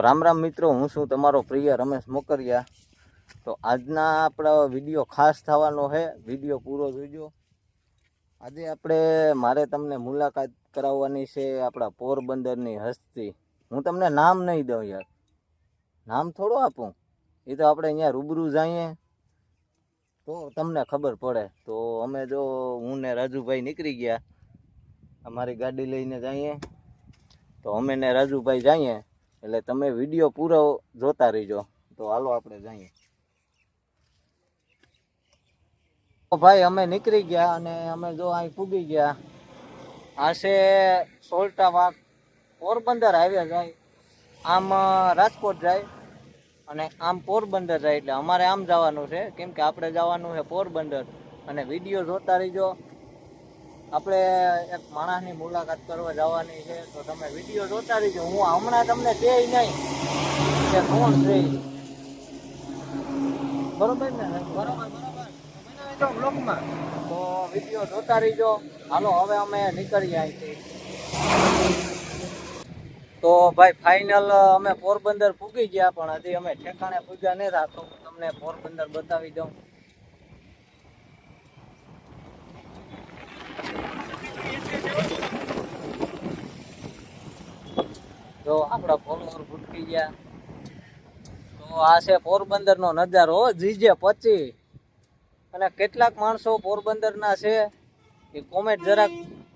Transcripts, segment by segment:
રામ રામ મિત્રો, હું છું તમારો પ્રિય રમેશ મોકરિયા। તો આજના આપણો વિડીયો ખાસ થવાનો છે, વિડીયો પૂરો જોઈજો। આજે મારે તમને મુલાકાત કરાવવાની છે આપણા પોરબંદરની હસ્તી। હું તમને નામ નહીં દઉં યાર, નામ થોડો આપું, એ તો આપણે અહીંયા રૂબરૂ જઈએ તો તમને ખબર પડે। તો અમે જો હું ને રાજુભાઈ નીકળી ગયા, અમારી ગાડી લઈને જઈએ। તો અમે ને રાજુભાઈ જઈએ એટલે તમે વિડીયો પૂરો જોતા રહીજો। તો હાલો આપણે જઈએ। તો ભાઈ અમે નીકળી ગયા અને અમે જો અહીં પૂગી ગયા। આ છે સોલ્ટા વાગ, પોરબંદર હાઈવે જાય, આમ રાજકોટ જાય અને આમ પોરબંદર જાય। એટલે અમારે આમ જવાનું છે, કેમ કે આપણે જવાનું છે પોરબંદર। અને વિડીયો જોતા રહીજો। આપણે એક માણસની મુલાકાત કરવા જવાની છે, તો તમે વિડીયો જોતા રહીજો। હું હમણાં તમને કહે નહીં કે કોણ છે, બરોબર ને? બરોબર તો બ્લોગમાં તો વિડીયો જોતા રહીજો। હાલો હવે અમે નીકળીએ અહીંથી। તો ભાઈ ફાઇનલ અમે પોરબંદર પૂગી ગયા, પણ હજી અમે ઠેકાણે પૂગ્યા નહીં હતા। તો હું તમને પોરબંદર બતાવી દઉં। જો આપણા ફોલોવર ભૂટકી ગયા। તો આ છે પોરબંદરનો નજારો, જીજે 25। અને કેટલાક માણસો પોરબંદરના છે એ કોમેન્ટ જરાક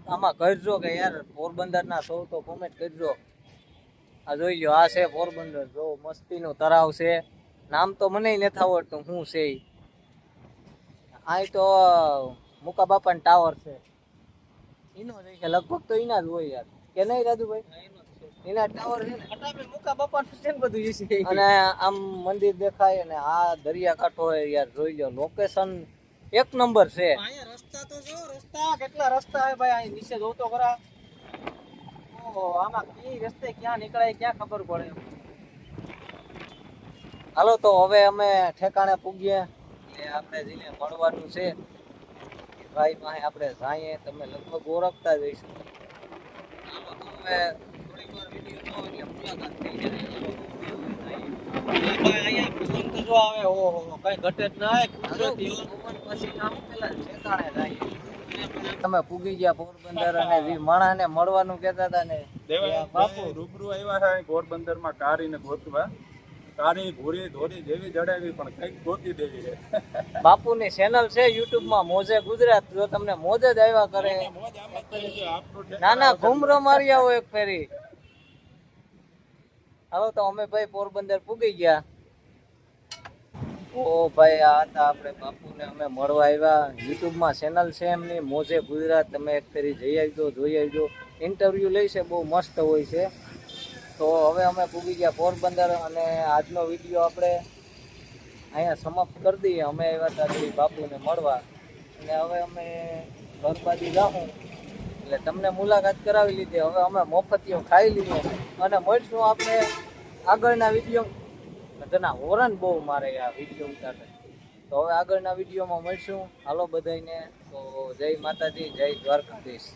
આમાં કરજો કે યાર પોરબંદરના છો તો કોમેન્ટ કરજો। આ જોઈ લો, આ છે પોરબંદર। જો મસ્તીનું તળાવ છે, નામ તો મને નથી આવડતું શું છે। આ તો મુકા બાપાનો ટાવર છે, એનો જ છે લગભગ, તો એના જ હોય યાર, કે નહીં રાજુભાઈ? એના ટાવર છે ને, અટામે મુકા બાપાનું છે ને બધું છે। અને આમ મંદિર દેખાય અને આ દરિયાકાંઠો હોય યાર, જોઈ લો લોકેશન એક નંબર છે। અહીંયા રસ્તા તો જો, રસ્તા કેટલા રસ્તા હે ભાઈ, અહીં નીચે જોતો ખરા। ઓહો, આમાં કઈ રસ્તે ક્યાં નીકળાય ક્યાં ખબર પડે। હાલો તો હવે અમે ઠેકાણે પૂગીએ, એટલે આપણે જઈને મળવાનું છે ભાઈ પાસે। આપણે જઈએ, તમે લગભગ ઓળખતા જ હશો। હાલો તો હવે થોડીક વાર વિડીયો જો એટલે મુલાકાત થઈ જાય। અહીંયા પવન તો જો આવે, ઓહો કઈ ઘટે જ ના, કુદરતી પવન પછી કામ પેલા ઠેકાણે જઈએ। તમે પૂગી ગયા પોરબંદર, અને જે માણસને મળવાનું કહેતા હતા ને, બાપુ રૂબરૂ આવ્યા છે પોરબંદરમાં કારીને ગોતવા। કારી ભૂરી ધોરી જેવી જડાવી પણ કઈક ગોતી દેવી છે। બાપુની ચેનલ છે યુટ્યુબમાં મોજે ગુજરાત, જો તમને મોજ જ આવ્યા કરે। ના ના, ઘૂમરો મારી આવો એક ફેરી। હાલો તો અમે ભાઈ પોરબંદર પૂગી ગયા। ઓ ભાઈ, આ હતા આપણે બાપુને અમે મળવા આવ્યા। યુટ્યુબમાં ચેનલ છે એમની મોજે ગુજરાત, તમે એક ફેરી જઈ આવજો, જોઈ આવજો। ઇન્ટરવ્યૂ લે છે, બહુ મસ્ત હોય છે। તો હવે અમે પૂગી ગયા પોરબંદર, અને આજનો વિડીયો આપણે અહીંયા સમાપ્ત કરી દઈએ। અમે આવ્યા હતા બાપુને મળવા, અને હવે અમે ઘર બાજુ જાઉં એટલે તમને મુલાકાત કરાવી લીધી। હવે અમે મોફતીઓ ખાઈ લીધો, અને મળશું આપણે આગળના વિડીયો। બધાના હોરન બહુ મારે આ વિડીયો ઉતારે, તો હવે આગળના વિડીયોમાં મળશું। હાલો બધાને, તો જય માતાજી, જય દ્વારકાધીશ।